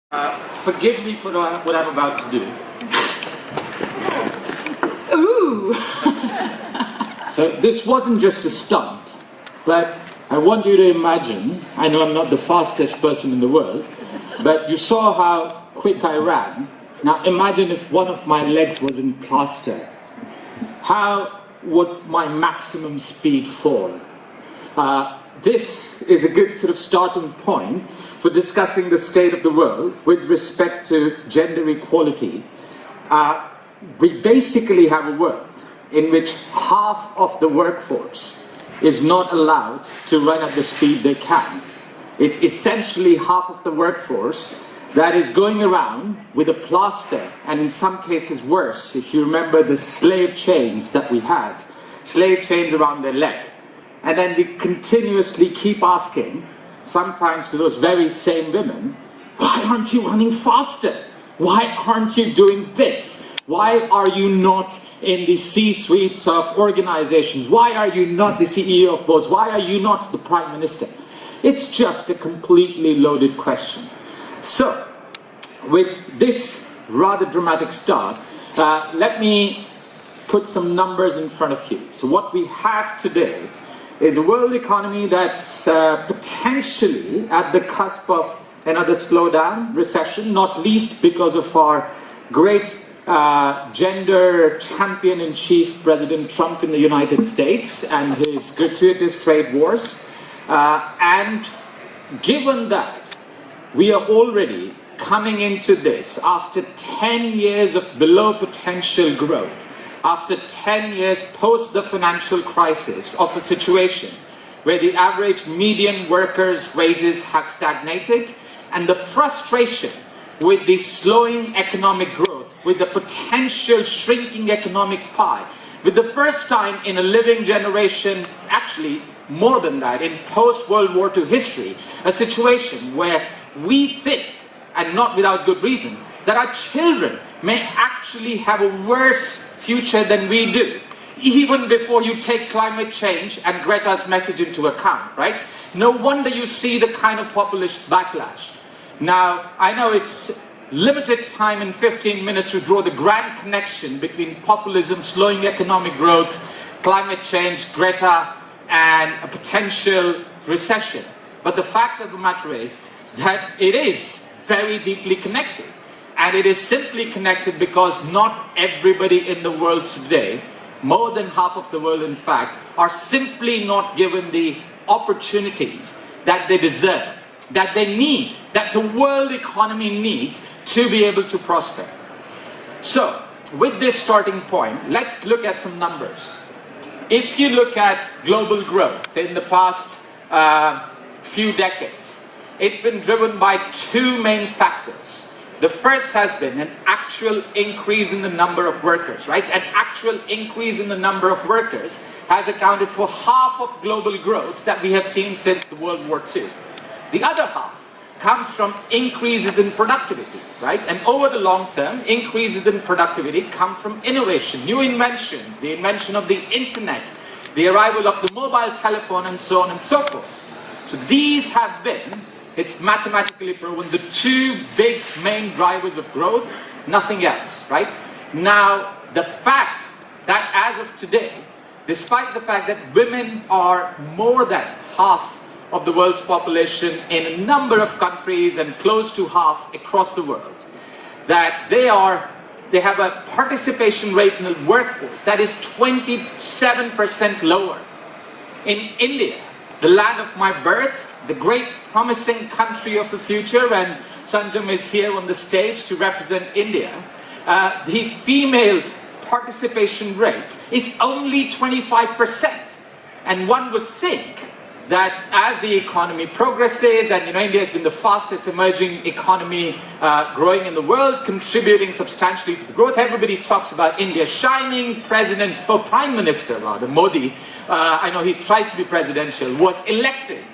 Forgive me for what I'm about to do. Ooh! So this wasn't just a stunt, but I want you to imagine, I know I'm not the fastest person in the world, but you saw how quick I ran. Now imagine if one of my legs was in plaster. How would my maximum speed fall? This is a good sort of starting point for discussing the state of the world with respect to gender equality. We basically have a world in which half of the workforce is not allowed to run at the speed they can. It's essentially half of the workforce that is going around with a plaster, and in some cases worse, if you remember the slave chains that we had, slave chains around their leg. And then we continuously keep asking, sometimes to those very same women, why aren't you running faster? Why aren't you doing this? Why are you not in the C-suites of organizations? Why are you not the CEO of boards? Why are you not the Prime Minister? It's just a completely loaded question. So, with this rather dramatic start, let me put some numbers in front of you. So what we have today is a world economy that's potentially at the cusp of another slowdown, recession, not least because of our great gender champion-in-chief, President Trump in the United States, and his gratuitous trade wars. And given that we are already coming into this after 10 years of below potential growth, after 10 years post the financial crisis of a situation where the average median workers' wages have stagnated, and the frustration with the slowing economic growth, with the potential shrinking economic pie, with the first time in a living generation, actually more than that, in post-World War II history, a situation where we think, and not without good reason, that our children may actually have a worse future than we do, even before you take climate change and Greta's message into account, right? No wonder you see the kind of populist backlash. Now, I know it's limited time in 15 minutes to draw the grand connection between populism, slowing economic growth, climate change, Greta, and a potential recession. But the fact of the matter is that it is very deeply connected. And it is simply connected because not everybody in the world today, more than half of the world in fact, are simply not given the opportunities that they deserve, that they need, that the world economy needs to be able to prosper. So, with this starting point, let's look at some numbers. If you look at global growth in the past few decades, it's been driven by two main factors. The first has been an actual increase in the number of workers, right? An actual increase in the number of workers has accounted for half of global growth that we have seen since the World War II. The other half comes from increases in productivity, right? And over the long term, increases in productivity come from innovation, new inventions, the invention of the internet, the arrival of the mobile telephone, and so on and so forth. So these have been, it's mathematically proven, the two big main drivers of growth, nothing else, right? Now, the fact that as of today, despite the fact that women are more than half of the world's population in a number of countries and close to half across the world, that they have a participation rate in the workforce that is 27% lower. In India, the land of my birth, the great promising country of the future, and Sanjam is here on the stage to represent India, the female participation rate is only 25%. And one would think that as the economy progresses, and India has been the fastest emerging economy growing in the world, contributing substantially to the growth. Everybody talks about India shining. Prime Minister Modi, I know he tries to be presidential, was elected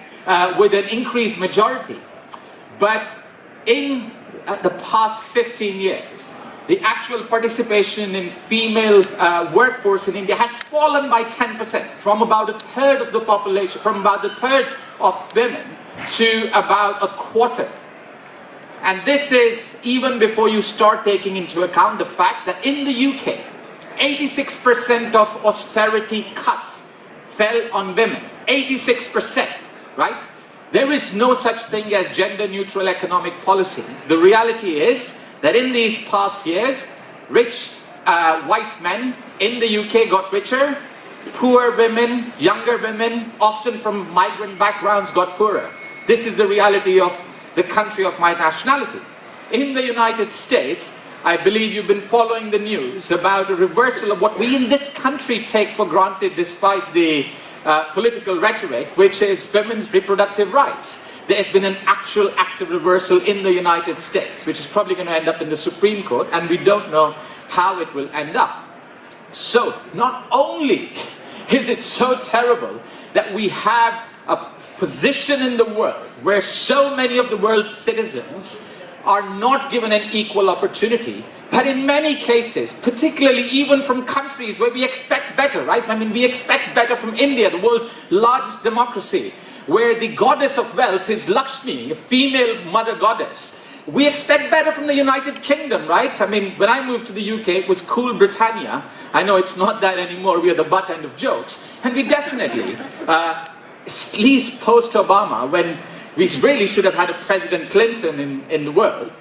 with an increased majority. But in the past 15 years, the actual participation in female workforce in India has fallen by 10%, from about a third of the population, from about a third of women to about a quarter. And this is even before you start taking into account the fact that in the UK, 86% of austerity cuts fell on women. 86%, right? There is no such thing as gender-neutral economic policy. The reality is that in these past years, rich white men in the UK got richer, poor women, younger women, often from migrant backgrounds, got poorer. This is the reality of the country of my nationality. In the United States, I believe you've been following the news about a reversal of what we in this country take for granted despite the political rhetoric, which is women's reproductive rights. There's been an actual active reversal in the United States, which is probably going to end up in the Supreme Court, and we don't know how it will end up. So, not only is it so terrible that we have a position in the world where so many of the world's citizens are not given an equal opportunity, but in many cases, particularly even from countries where we expect better, right? I mean, we expect better from India, the world's largest democracy, where the goddess of wealth is Lakshmi, a female mother goddess. We expect better from the United Kingdom, right? I mean, when I moved to the UK, it was cool Britannia. I know it's not that anymore, we are the butt end of jokes. And we definitely, at least post-Obama, when we really should have had a President Clinton in the world,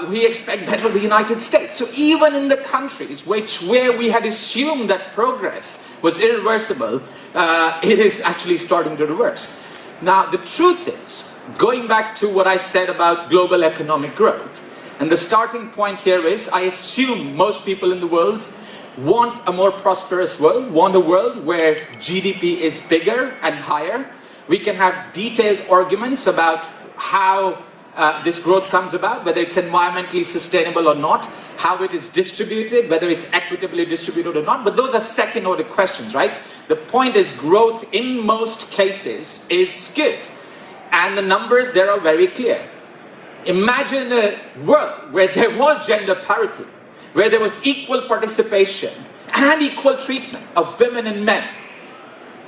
we expect better of the United States. So even in the countries where we had assumed that progress was irreversible, it is actually starting to reverse. Now, the truth is, going back to what I said about global economic growth, and the starting point here is, I assume most people in the world want a more prosperous world, want a world where GDP is bigger and higher. We can have detailed arguments about how this growth comes about, whether it's environmentally sustainable or not, how it is distributed, whether it's equitably distributed or not, but those are second order questions, right? The point is growth in most cases is good, and the numbers there are very clear. Imagine a world where there was gender parity, where there was equal participation and equal treatment of women and men.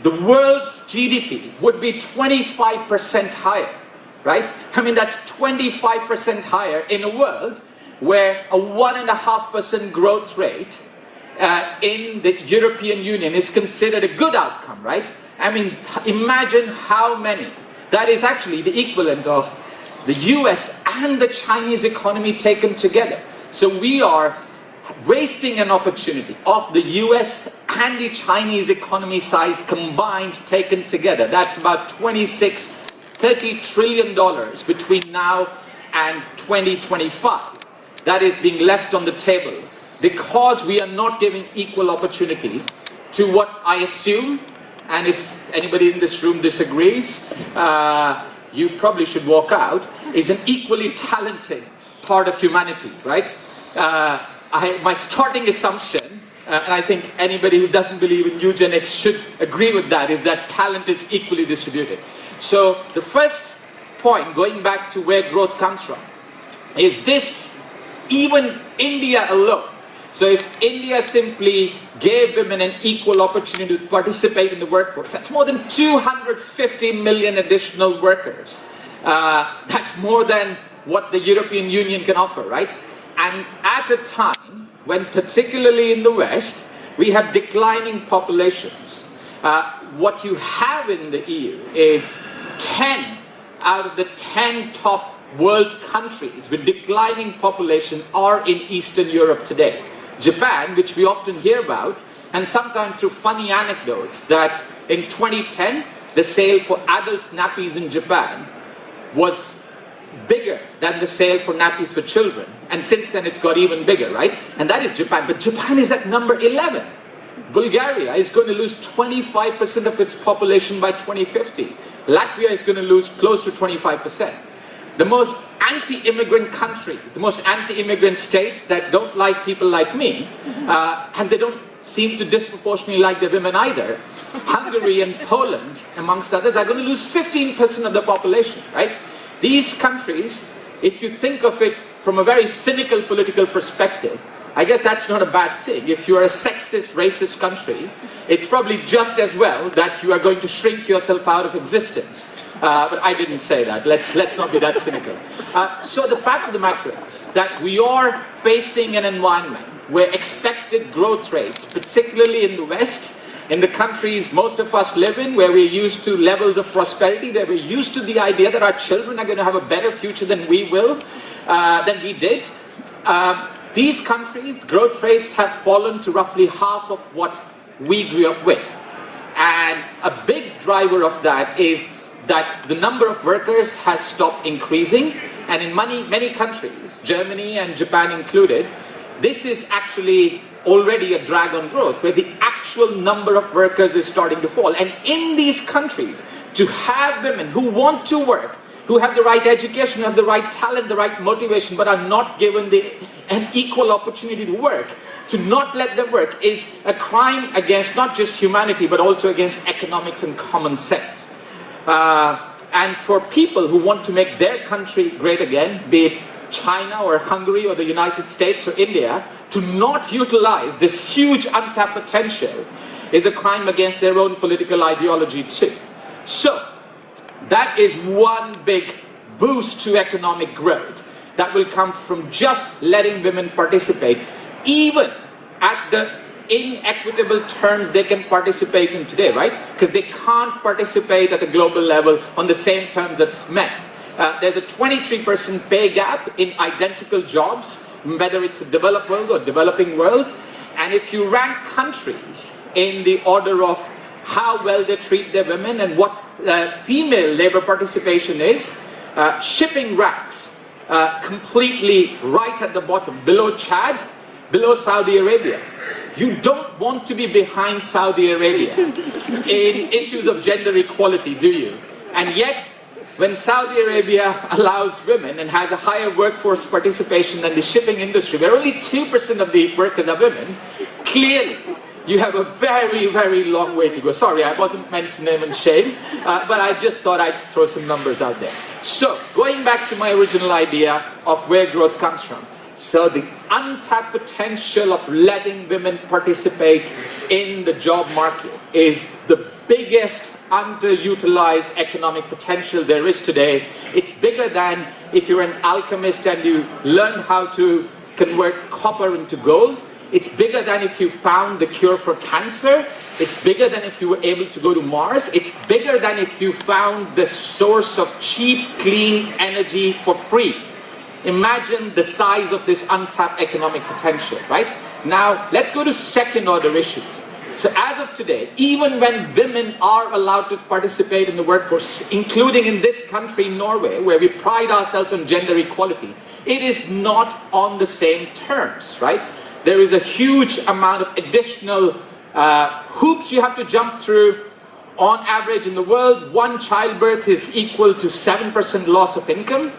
The world's GDP would be 25% higher, right? I mean, that's 25% higher in a world where a 1.5% growth rate in the European Union is considered a good outcome, right? I mean, imagine how many. That is actually the equivalent of the US and the Chinese economy taken together. So we are wasting an opportunity of the US and the Chinese economy size combined, taken together. That's about $30 trillion between now and 2025. That is being left on the table because we are not giving equal opportunity to what I assume, and if anybody in this room disagrees, you probably should walk out, is an equally talented part of humanity, right? My starting assumption, and I think anybody who doesn't believe in eugenics should agree with that, is that talent is equally distributed. So the first point, going back to where growth comes from, is this, even India alone. So if India simply gave women an equal opportunity to participate in the workforce, that's more than 250 million additional workers. That's more than what the European Union can offer, right? And at a time when, particularly in the West, we have declining populations. What you have in the EU is 10 out of the 10 top world's countries with declining population are in Eastern Europe today. Japan, which we often hear about, and sometimes through funny anecdotes, that in 2010, the sale for adult nappies in Japan was bigger than the sale for nappies for children. And since then, it's got even bigger, right? And that is Japan. But Japan is at number 11. Bulgaria is going to lose 25% of its population by 2050. Latvia is going to lose close to 25%. The most anti-immigrant countries, the most anti-immigrant states that don't like people like me, and they don't seem to disproportionately like the women either, Hungary and Poland, amongst others, are going to lose 15% of the population, right? These countries, if you think of it from a very cynical political perspective, I guess that's not a bad thing. If you're a sexist, racist country, it's probably just as well that you are going to shrink yourself out of existence. But I didn't say that. Let's not be that cynical. So the fact of the matter is that we are facing an environment where expected growth rates, particularly in the West, in the countries most of us live in, where we're used to levels of prosperity, where we're used to the idea that our children are going to have a better future than we did. These countries, growth rates have fallen to roughly half of what we grew up with. And a big driver of that is that the number of workers has stopped increasing. And in many countries, Germany and Japan included, this is actually already a drag on growth, where the actual number of workers is starting to fall. And in these countries, to have women who want to work, who have the right education, have the right talent, the right motivation, but are not given an equal opportunity to work, to not let them work is a crime against not just humanity, but also against economics and common sense. And for people who want to make their country great again, be it China or Hungary or the United States or India, to not utilize this huge untapped potential is a crime against their own political ideology too. So, that is one big boost to economic growth that will come from just letting women participate, even at the inequitable terms they can participate in today, right? Because they can't participate at a global level on the same terms as men. There's a 23% pay gap in identical jobs, whether it's a developed world or developing world. And if you rank countries in the order of how well they treat their women and what female labor participation is, shipping ranks completely right at the bottom, below Chad, below Saudi Arabia. You don't want to be behind Saudi Arabia in issues of gender equality, do you? And yet, when Saudi Arabia allows women and has a higher workforce participation than the shipping industry, where only 2% of the workers are women, clearly you have a very, very long way to go. Sorry, I wasn't meant to name and shame, but I just thought I'd throw some numbers out there. So, going back to my original idea of where growth comes from. So the untapped potential of letting women participate in the job market is the biggest underutilized economic potential there is today. It's bigger than if you're an alchemist and you learn how to convert copper into gold. It's bigger than if you found the cure for cancer. It's bigger than if you were able to go to Mars. It's bigger than if you found the source of cheap, clean energy for free. Imagine the size of this untapped economic potential, right? Now, let's go to second order issues. So as of today, even when women are allowed to participate in the workforce, including in this country, Norway, where we pride ourselves on gender equality, it is not on the same terms, right? There is a huge amount of additional hoops you have to jump through. On average in the world, one childbirth is equal to 7% loss of income.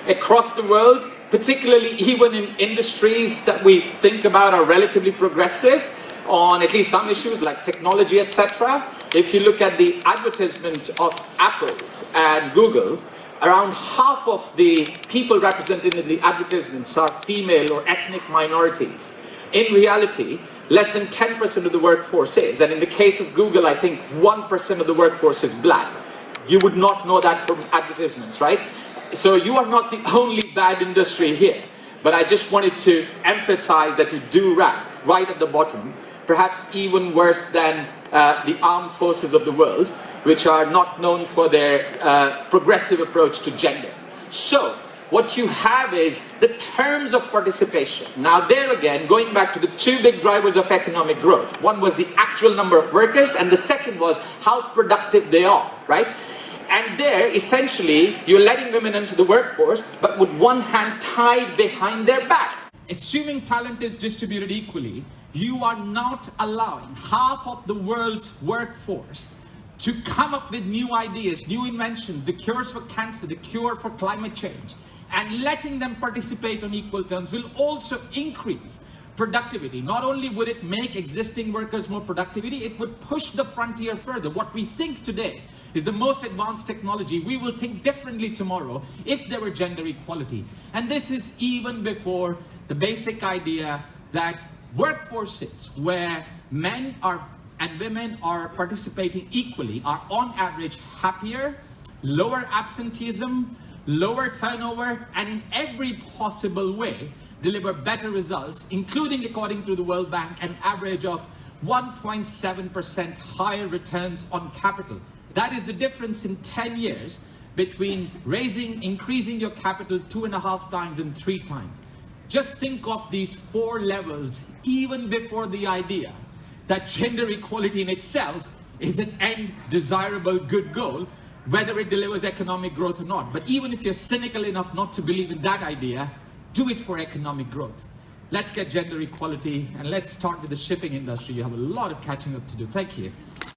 Across the world, particularly even in industries that we think about are relatively progressive on at least some issues like technology, etc. If you look at the advertisement of Apple and Google, around half of the people represented in the advertisements are female or ethnic minorities. In reality, less than 10% of the workforce is, and in the case of Google, I think 1% of the workforce is black. You would not know that from advertisements, right? So you are not the only bad industry here, but I just wanted to emphasize that you do rank right at the bottom, perhaps even worse than the armed forces of the world, which are not known for their progressive approach to gender. So what you have is the terms of participation. Now there again, going back to the two big drivers of economic growth. One was the actual number of workers, and the second was how productive they are, right? And there, essentially, you're letting women into the workforce, but with one hand tied behind their back. Assuming talent is distributed equally, you are not allowing half of the world's workforce to come up with new ideas, new inventions, the cures for cancer, the cure for climate change, and letting them participate on equal terms will also increase productivity. Not only would it make existing workers more productivity, it would push the frontier further. What we think today is the most advanced technology. We will think differently tomorrow if there were gender equality. And this is even before the basic idea that workforces where men and women are participating equally are on average happier, lower absenteeism, lower turnover, and in every possible way deliver better results, including, according to the World Bank, an average of 1.7% higher returns on capital. That is the difference in 10 years between increasing your capital 2.5 times and 3 times. Just think of these 4 levels even before the idea that gender equality in itself is an end desirable good goal, whether it delivers economic growth or not. But even if you're cynical enough not to believe in that idea, do it for economic growth. Let's get gender equality, and let's start with the shipping industry. You have a lot of catching up to do. Thank you.